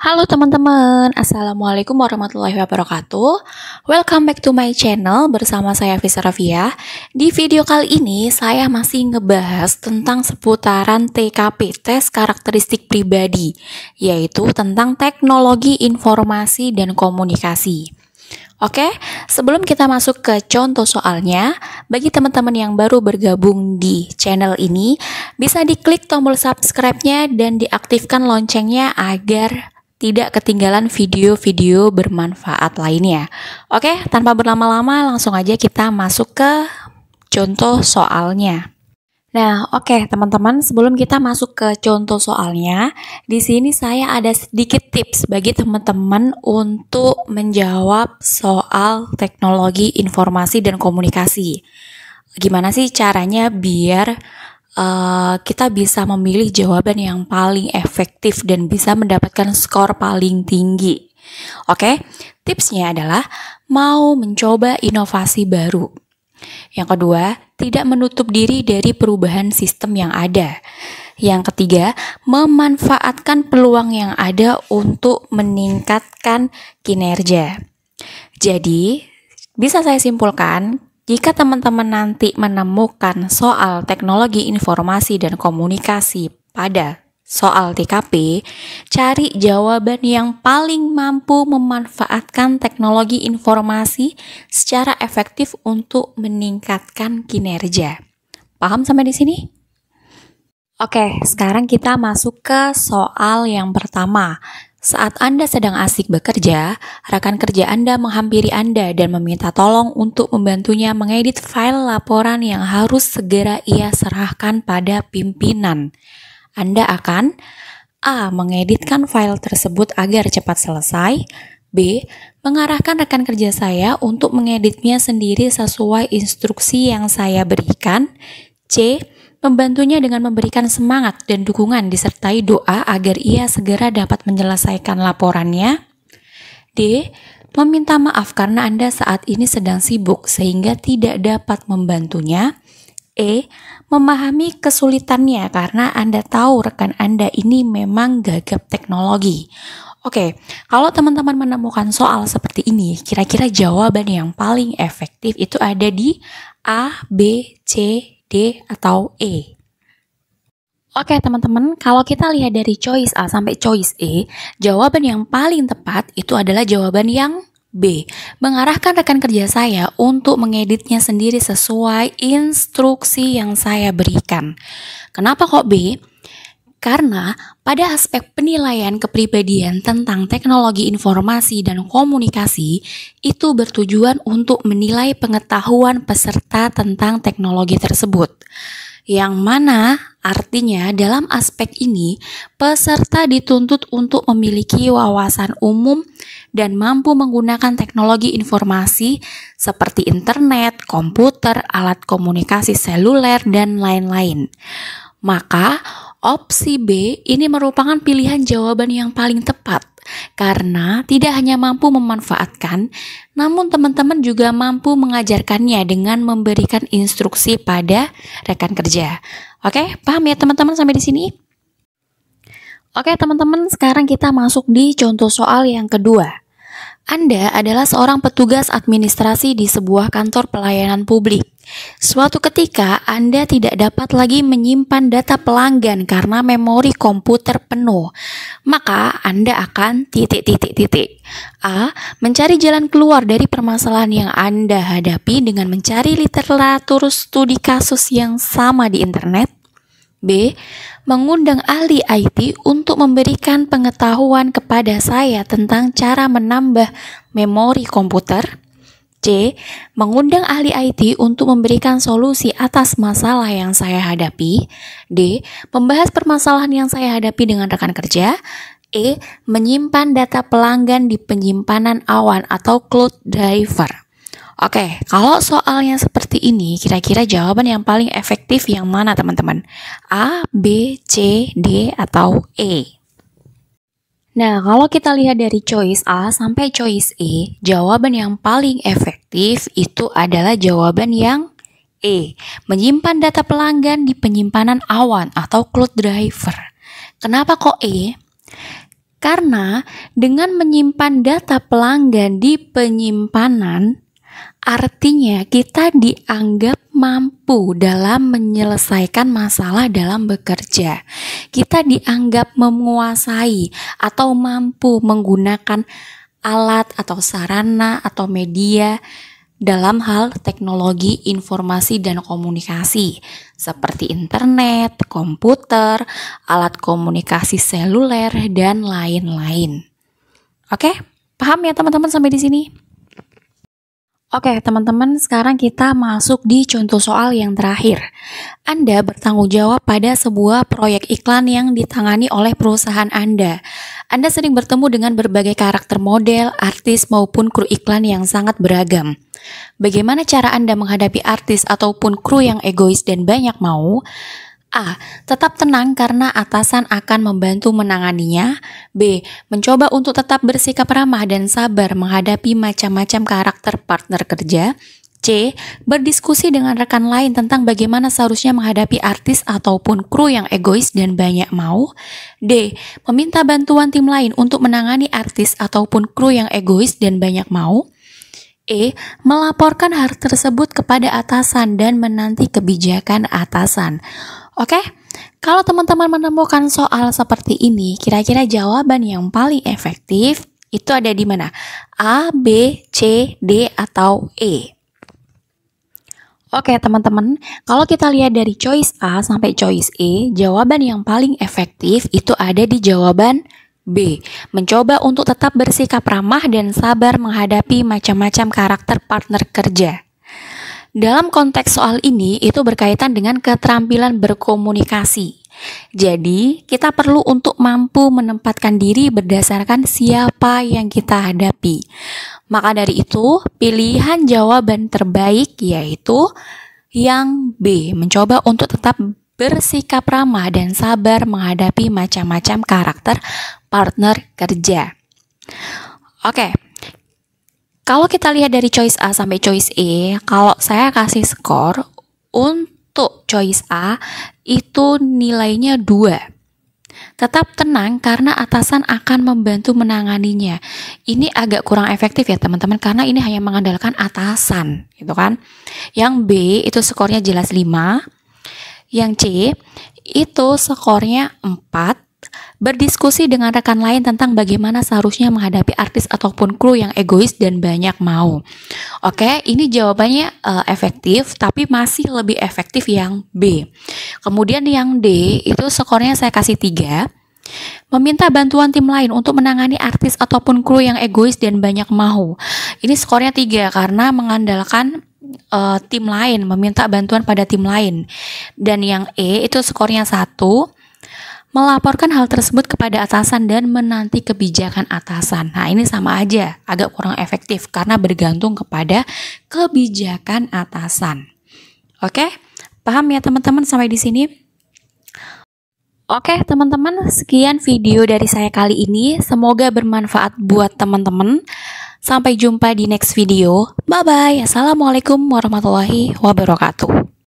Halo teman-teman, Assalamualaikum warahmatullahi wabarakatuh. Welcome back to my channel bersama saya Fisa Rafia. Di video kali ini saya masih ngebahas tentang seputaran TKP, tes karakteristik pribadi, yaitu tentang teknologi informasi dan komunikasi. Oke, sebelum kita masuk ke contoh soalnya, bagi teman-teman yang baru bergabung di channel ini, bisa diklik tombol subscribe-nya dan diaktifkan loncengnya agar tidak ketinggalan video-video bermanfaat lainnya. Oke, tanpa berlama-lama langsung aja kita masuk ke contoh soalnya. Nah, oke teman-teman, sebelum kita masuk ke contoh soalnya, di sini saya ada sedikit tips bagi teman-teman untuk menjawab soal teknologi informasi dan komunikasi. Gimana sih caranya biar kita bisa memilih jawaban yang paling efektif dan bisa mendapatkan skor paling tinggi? Oke, tipsnya adalah mau mencoba inovasi baru. Yang kedua, tidak menutup diri dari perubahan sistem yang ada. Yang ketiga, memanfaatkan peluang yang ada untuk meningkatkan kinerja. Jadi, bisa saya simpulkan, jika teman-teman nanti menemukan soal teknologi informasi dan komunikasi pada soal TKP, cari jawaban yang paling mampu memanfaatkan teknologi informasi secara efektif untuk meningkatkan kinerja. Paham sampai di sini? Oke, sekarang kita masuk ke soal yang pertama. Saat Anda sedang asik bekerja, rekan kerja Anda menghampiri Anda dan meminta tolong untuk membantunya mengedit file laporan yang harus segera ia serahkan pada pimpinan. Anda akan A. Mengeditkan file tersebut agar cepat selesai. B. Mengarahkan rekan kerja saya untuk mengeditnya sendiri sesuai instruksi yang saya berikan. C. Membantunya dengan memberikan semangat dan dukungan disertai doa agar ia segera dapat menyelesaikan laporannya. D. Meminta maaf karena Anda saat ini sedang sibuk sehingga tidak dapat membantunya. E. Memahami kesulitannya karena Anda tahu rekan Anda ini memang gagap teknologi. Oke, kalau teman-teman menemukan soal seperti ini, kira-kira jawaban yang paling efektif itu ada di A, B, C, D, atau E. Oke teman-teman, kalau kita lihat dari choice A sampai choice E, jawaban yang paling tepat itu adalah jawaban yang B. Mengarahkan rekan kerja saya untuk mengeditnya sendiri sesuai instruksi yang saya berikan. Kenapa kok B? Karena pada aspek penilaian kepribadian tentang teknologi informasi dan komunikasi itu bertujuan untuk menilai pengetahuan peserta tentang teknologi tersebut. Yang mana artinya dalam aspek ini peserta dituntut untuk memiliki wawasan umum dan mampu menggunakan teknologi informasi seperti internet, komputer, alat komunikasi seluler, dan lain-lain. Maka opsi B ini merupakan pilihan jawaban yang paling tepat karena tidak hanya mampu memanfaatkan, namun teman-teman juga mampu mengajarkannya dengan memberikan instruksi pada rekan kerja. Oke, paham ya teman-teman sampai di sini? Oke teman-teman, sekarang kita masuk di contoh soal yang kedua. Anda adalah seorang petugas administrasi di sebuah kantor pelayanan publik. Suatu ketika, Anda tidak dapat lagi menyimpan data pelanggan karena memori komputer penuh. Maka, Anda akan A. Mencari jalan keluar dari permasalahan yang Anda hadapi dengan mencari literatur studi kasus yang sama di internet. B. Mengundang ahli IT untuk memberikan pengetahuan kepada saya tentang cara menambah memori komputer. C. Mengundang ahli IT untuk memberikan solusi atas masalah yang saya hadapi. D. Membahas permasalahan yang saya hadapi dengan rekan kerja. E. Menyimpan data pelanggan di penyimpanan awan atau cloud driver. Oke, kalau soalnya seperti ini, kira-kira jawaban yang paling efektif yang mana teman-teman? A, B, C, D, atau E? Nah, kalau kita lihat dari choice A sampai choice E, jawaban yang paling efektif itu adalah jawaban yang E. Menyimpan data pelanggan di penyimpanan awan atau cloud driver. Kenapa kok E? Karena dengan menyimpan data pelanggan di penyimpanan, artinya kita dianggap mampu dalam menyelesaikan masalah dalam bekerja. Kita dianggap menguasai atau mampu menggunakan alat atau sarana atau media dalam hal teknologi informasi dan komunikasi seperti internet, komputer, alat komunikasi seluler, dan lain-lain. Oke, paham ya teman-teman sampai di sini? Oke, teman-teman, sekarang kita masuk di contoh soal yang terakhir. Anda bertanggung jawab pada sebuah proyek iklan yang ditangani oleh perusahaan Anda. Anda sering bertemu dengan berbagai karakter model, artis, maupun kru iklan yang sangat beragam. Bagaimana cara Anda menghadapi artis ataupun kru yang egois dan banyak mau? A. Tetap tenang karena atasan akan membantu menanganinya. B. Mencoba untuk tetap bersikap ramah dan sabar menghadapi macam-macam karakter partner kerja. C. Berdiskusi dengan rekan lain tentang bagaimana seharusnya menghadapi artis ataupun kru yang egois dan banyak mau. D. Meminta bantuan tim lain untuk menangani artis ataupun kru yang egois dan banyak mau. E. Melaporkan hal tersebut kepada atasan dan menanti kebijakan atasan. Oke, kalau teman-teman menemukan soal seperti ini, kira-kira jawaban yang paling efektif itu ada di mana? A, B, C, D, atau E? Oke teman-teman, kalau kita lihat dari choice A sampai choice E, jawaban yang paling efektif itu ada di jawaban B. Mencoba untuk tetap bersikap ramah dan sabar menghadapi macam-macam karakter partner kerja. Dalam konteks soal ini, itu berkaitan dengan keterampilan berkomunikasi. Jadi, kita perlu untuk mampu menempatkan diri berdasarkan siapa yang kita hadapi. Maka dari itu, pilihan jawaban terbaik yaitu yang B. Mencoba untuk tetap bersikap ramah dan sabar menghadapi macam-macam karakter partner kerja. Oke. Kalau kita lihat dari choice A sampai choice E, kalau saya kasih skor untuk choice A itu nilainya 2. Tetap tenang karena atasan akan membantu menanganinya. Ini agak kurang efektif ya teman-teman, karena ini hanya mengandalkan atasan, gitu kan. Yang B itu skornya jelas 5. Yang C itu skornya 4. Berdiskusi dengan rekan lain tentang bagaimana seharusnya menghadapi artis ataupun kru yang egois dan banyak mau. Oke, ini jawabannya efektif, tapi masih lebih efektif yang B. Kemudian yang D, itu skornya saya kasih 3. Meminta bantuan tim lain untuk menangani artis ataupun kru yang egois dan banyak mau. Ini skornya 3 karena mengandalkan tim lain, meminta bantuan pada tim lain. Dan yang E, itu skornya 1. Melaporkan hal tersebut kepada atasan dan menanti kebijakan atasan. Nah, ini sama aja, agak kurang efektif karena bergantung kepada kebijakan atasan. Oke, paham ya teman-teman sampai di sini? Oke, teman-teman, sekian video dari saya kali ini. Semoga bermanfaat buat teman-teman. Sampai jumpa di next video. Bye-bye. Assalamualaikum warahmatullahi wabarakatuh.